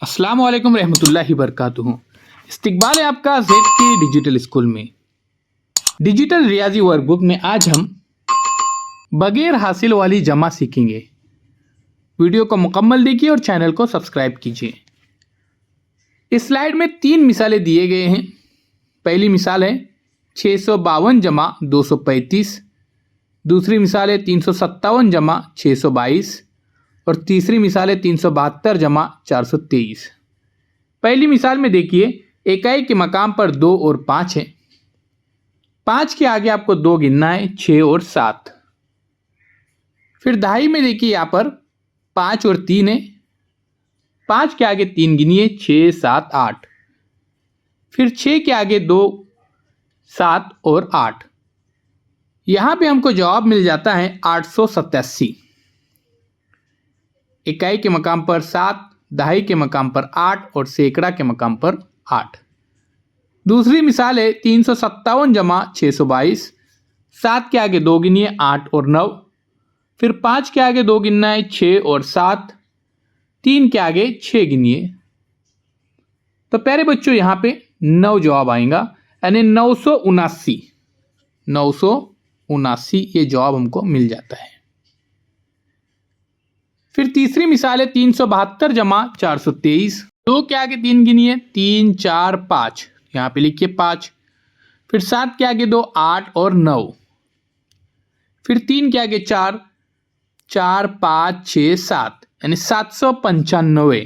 अस्सलाम वालेकुम रहमतुल्लाहि बरकातुहू। इस्तकबाल है आपका ज़ेड के डिजिटल स्कूल में। डिजिटल रियाजी वर्कबुक में आज हम बगैर हासिल वाली जमा सीखेंगे। वीडियो को मुकम्मल देखिए और चैनल को सब्सक्राइब कीजिए। इस स्लाइड में 3 मिसालें दिए गए हैं। पहली मिसाल है 652 जमा 235, दूसरी मिसाल है 357 जमा 622 और तीसरी मिसाल है 372 जमा 423। पहली मिसाल में देखिए इकाई के मकाम पर 2 और 5 है। 5 के आगे आपको 2 गिनना है, 6 और 7। फिर दहाई में देखिए यहाँ पर 5 और 3 है। 5 के आगे 3 गिनिए, 6 7 8। फिर 6 के आगे 2 7 और 8। यहाँ पे हमको जवाब मिल जाता है 887। इकाई के मकाम पर 7, दहाई के मकाम पर 8 और सैकड़ा के मकाम पर 8। दूसरी मिसाल है 357 जमा 622। 7 के आगे 2 गिनिए, 8 और 9। फिर 5 के आगे 2 गिनना है, 6 और 7। 3 के आगे 6 गिनिए। तो प्यारे बच्चों यहाँ पे 9 जवाब आएगा, यानी 979। 979 ये जवाब हमको मिल जाता है। फिर तीसरी मिसाल है 372 जमा 423। 2 के आगे 3 गिनिए, 3 4 5। यहाँ पे लिखिए 5। फिर 7 के आगे 2 8 और 9। फिर 3 के आगे 4 4 5 6 7, यानी 795।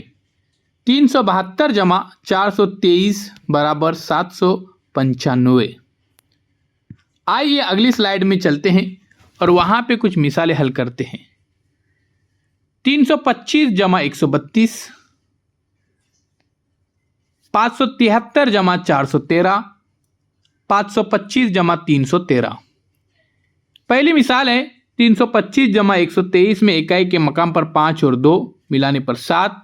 372 जमा 423 बराबर 795। आइए अगली स्लाइड में चलते हैं और वहां पे कुछ मिसालें हल करते हैं। 325 जमा 132, 573 जमा 413, 525 जमा 313। पहली मिसाल है 325 जमा 123 में इकाई के मकाम पर 5 और 2 मिलाने पर 7।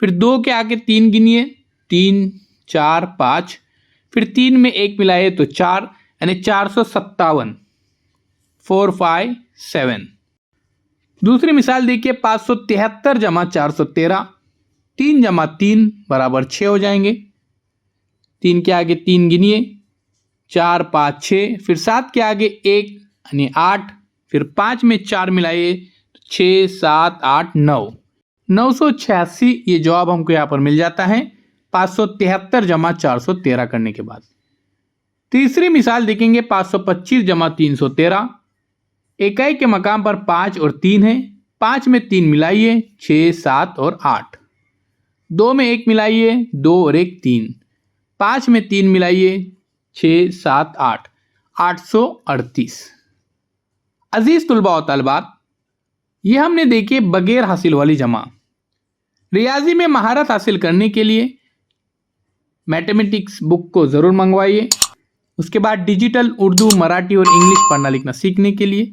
फिर 2 के आगे 3 गिनिए, 3 4 5। फिर 3 में 1 मिलाए तो 4, यानी 457। 457। दूसरी मिसाल देखिए 573 जमा 413। 3 जमा 3 बराबर 6 हो जाएंगे। 3 के आगे 3 गिनिए, 4 5 6। फिर 7 के आगे 1 यानी 8। फिर 5 में 4 मिलाइए, 6 7 8 9। 986 ये जवाब हमको यहाँ पर मिल जाता है 573 जमा 413 करने के बाद। तीसरी मिसाल देखेंगे 525 जमा 313। इकाई के मकाम पर 5 और 3 है। 5 में 3 मिलाइए, 6 7 और 8। 2 में 1 मिलाइए, 2 और 1 3। 5 में 3 मिलाइए, 6 7 8। 838। अजीज तुलबा और तलबात, ये हमने देखी बगैर हासिल वाली जमा। रियाजी में महारत हासिल करने के लिए मैथमेटिक्स बुक को ज़रूर मंगवाइए। उसके बाद डिजिटल उर्दू, मराठी और इंग्लिश पढ़ना लिखना सीखने के लिए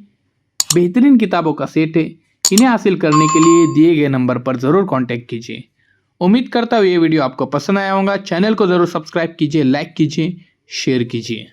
बेहतरीन किताबों का सेट है। इन्हें हासिल करने के लिए दिए गए नंबर पर ज़रूर कांटेक्ट कीजिए। उम्मीद करता हूँ ये वीडियो आपको पसंद आया होगा। चैनल को ज़रूर सब्सक्राइब कीजिए, लाइक कीजिए, शेयर कीजिए।